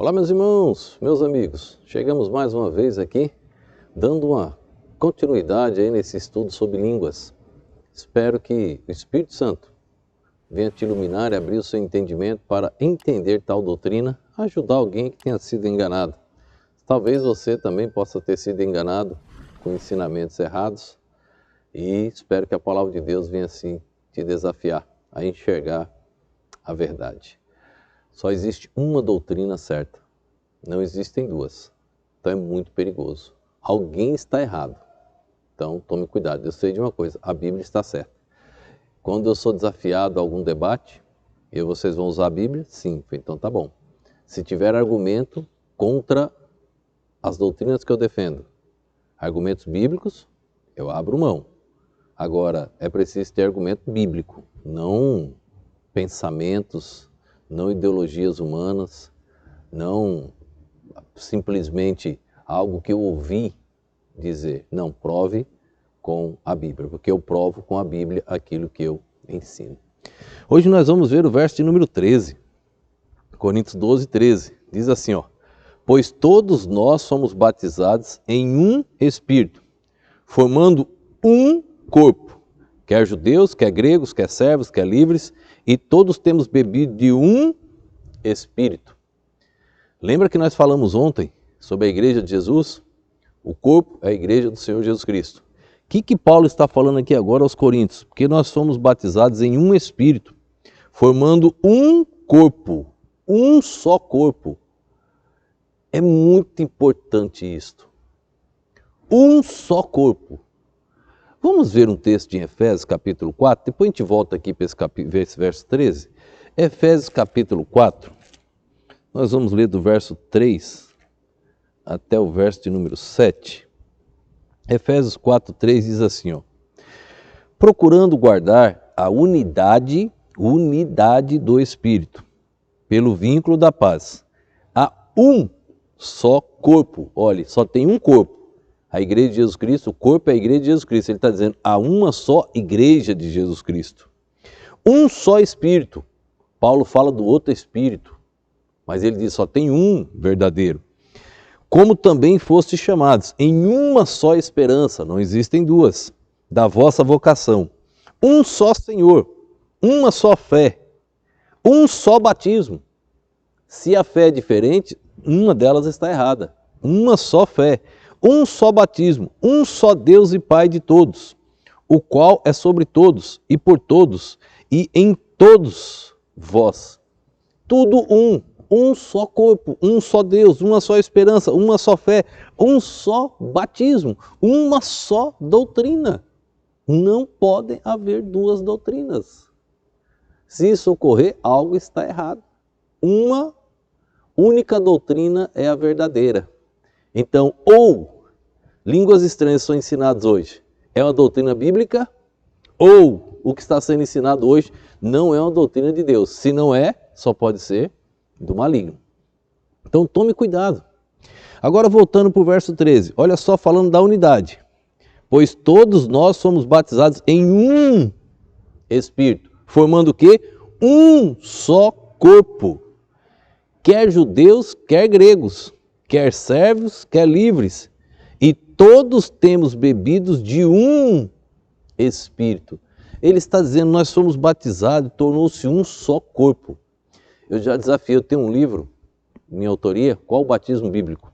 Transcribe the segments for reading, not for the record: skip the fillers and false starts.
Olá, meus irmãos, meus amigos. Chegamos mais uma vez aqui, dando uma continuidade aí nesse estudo sobre línguas. Espero que o Espírito Santo venha te iluminar e abrir o seu entendimento para entender tal doutrina, ajudar alguém que tenha sido enganado. Talvez você também possa ter sido enganado com ensinamentos errados e espero que a palavra de Deus venha assim te desafiar a enxergar a verdade. Só existe uma doutrina certa, não existem duas. Então é muito perigoso. Alguém está errado. Então tome cuidado. Eu sei de uma coisa, a Bíblia está certa. Quando eu sou desafiado a algum debate, vocês vão usar a Bíblia? Sim, então tá bom. Se tiver argumento contra as doutrinas que eu defendo, argumentos bíblicos, eu abro mão. Agora, é preciso ter argumento bíblico, não pensamentos, não ideologias humanas, não simplesmente algo que eu ouvi dizer. Não, prove com a Bíblia, porque eu provo com a Bíblia aquilo que eu ensino. Hoje nós vamos ver o verso de número 13, Coríntios 12, 13. Diz assim, pois todos nós somos batizados em um Espírito, formando um corpo, quer judeus, quer gregos, quer servos, quer livres, e todos temos bebido de um Espírito. Lembra que nós falamos ontem sobre a igreja de Jesus? O corpo é a igreja do Senhor Jesus Cristo. O que Paulo está falando aqui agora aos Coríntios? Porque nós fomos batizados em um Espírito, formando um corpo, um só corpo. É muito importante isto. Um só corpo. Vamos ver um texto de Efésios capítulo 4, depois a gente volta aqui para esse verso 13. Efésios capítulo 4, nós vamos ler do verso 3 até o verso de número 7. Efésios 4, 3 diz assim, procurando guardar a unidade do Espírito, pelo vínculo da paz. Há um só corpo, olha, só tem um corpo. A igreja de Jesus Cristo, o corpo é a igreja de Jesus Cristo. Ele está dizendo, há uma só igreja de Jesus Cristo. Um só Espírito. Paulo fala do outro Espírito, mas ele diz, só tem um verdadeiro. Como também fostes chamados em uma só esperança, não existem duas, da vossa vocação. Um só Senhor, uma só fé, um só batismo. Se a fé é diferente, uma delas está errada. Uma só fé, um só batismo, um só Deus e Pai de todos, o qual é sobre todos e por todos e em todos vós. Tudo um só corpo, um só Deus, uma só esperança, uma só fé, um só batismo, uma só doutrina. Não podem haver duas doutrinas. Se isso ocorrer, algo está errado. Uma única doutrina é a verdadeira. Então, ou línguas estranhas são ensinadas hoje, é uma doutrina bíblica, ou o que está sendo ensinado hoje não é uma doutrina de Deus. Se não é, só pode ser do maligno. Então tome cuidado. Agora voltando para o verso 13, olha só falando da unidade. Pois todos nós somos batizados em um Espírito, formando o quê? Um só corpo. Quer judeus, quer gregos, quer servos, quer livres. E todos temos bebidos de um Espírito. Ele está dizendo, nós somos batizados, tornou-se um só corpo. Eu já desafio, eu tenho um livro, minha autoria, qual o batismo bíblico?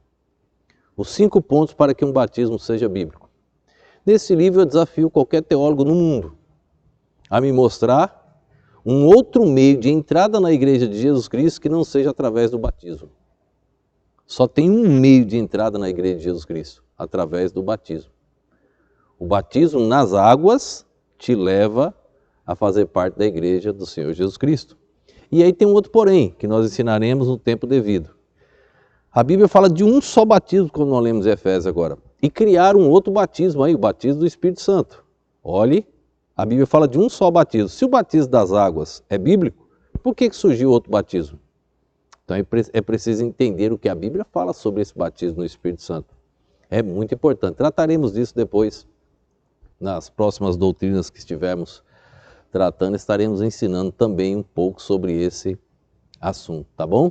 Os 5 pontos para que um batismo seja bíblico. Nesse livro eu desafio qualquer teólogo no mundo a me mostrar um outro meio de entrada na igreja de Jesus Cristo que não seja através do batismo. Só tem um meio de entrada na igreja de Jesus Cristo, através do batismo. O batismo nas águas te leva a fazer parte da igreja do Senhor Jesus Cristo. E aí tem um outro porém, que nós ensinaremos no tempo devido. A Bíblia fala de um só batismo, quando nós lemos Efésios agora. E criar um outro batismo aí, o batismo do Espírito Santo. Olhe, a Bíblia fala de um só batismo. Se o batismo das águas é bíblico, por que surgiu outro batismo? Então é preciso entender o que a Bíblia fala sobre esse batismo no Espírito Santo. É muito importante. Trataremos disso depois, nas próximas doutrinas que estivermos tratando, estaremos ensinando também um pouco sobre esse assunto, tá bom?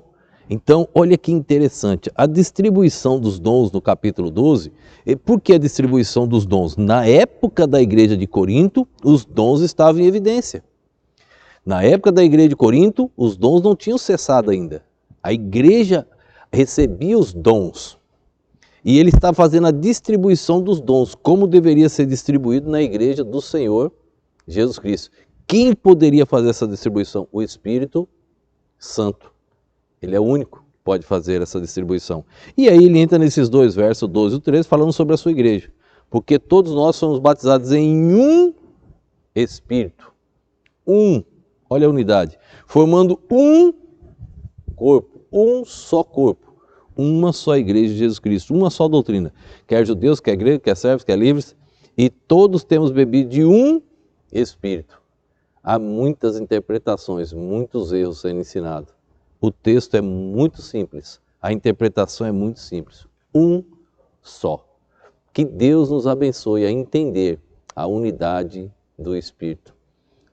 Então, olha que interessante, a distribuição dos dons no capítulo 12, por que a distribuição dos dons? Na época da igreja de Corinto, os dons estavam em evidência. Na época da igreja de Corinto, os dons não tinham cessado ainda. A igreja recebia os dons e ele está fazendo a distribuição dos dons, como deveria ser distribuído na igreja do Senhor Jesus Cristo. Quem poderia fazer essa distribuição? O Espírito Santo. Ele é o único que pode fazer essa distribuição. E aí ele entra nesses dois versos, 12 e 13, falando sobre a sua igreja. Porque todos nós somos batizados em um Espírito. Olha a unidade. Formando um corpo, um só corpo. Uma só igreja de Jesus Cristo, uma só doutrina. Quer judeus, quer gregos, quer servos, quer livres. E todos temos bebido de um Espírito. Há muitas interpretações, muitos erros sendo ensinados. O texto é muito simples, a interpretação é muito simples. Um só. Que Deus nos abençoe a entender a unidade do Espírito.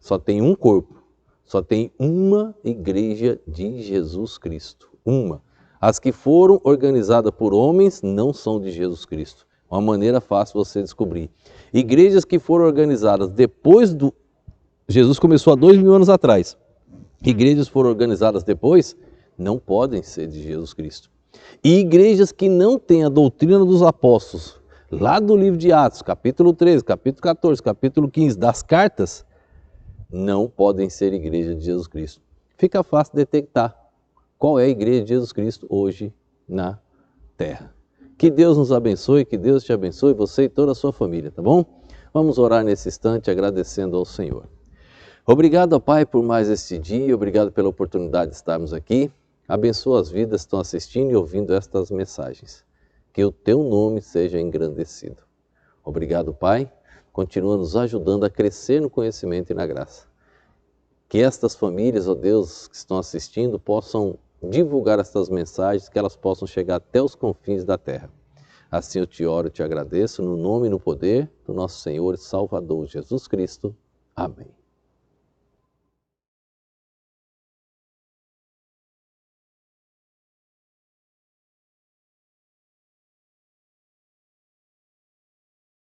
Só tem um corpo, só tem uma igreja de Jesus Cristo. Uma. As que foram organizadas por homens não são de Jesus Cristo. Uma maneira fácil você descobrir. Igrejas que foram organizadas depois do... Jesus começou há 2000 anos atrás. Igrejas foram organizadas depois, não podem ser de Jesus Cristo. E igrejas que não têm a doutrina dos apóstolos, lá do livro de Atos, capítulo 13, capítulo 14, capítulo 15, das cartas, não podem ser igreja de Jesus Cristo. Fica fácil detectar qual é a igreja de Jesus Cristo hoje na terra. Que Deus nos abençoe, que Deus te abençoe, você e toda a sua família, tá bom? Vamos orar nesse instante agradecendo ao Senhor. Obrigado, Pai, por mais este dia, obrigado pela oportunidade de estarmos aqui. Abençoa as vidas que estão assistindo e ouvindo estas mensagens. Que o Teu nome seja engrandecido. Obrigado, Pai. Continua nos ajudando a crescer no conhecimento e na graça. Que estas famílias, ó Deus, que estão assistindo, possam divulgar estas mensagens, que elas possam chegar até os confins da terra. Assim eu te oro e te agradeço, no nome e no poder do nosso Senhor e Salvador Jesus Cristo. Amém.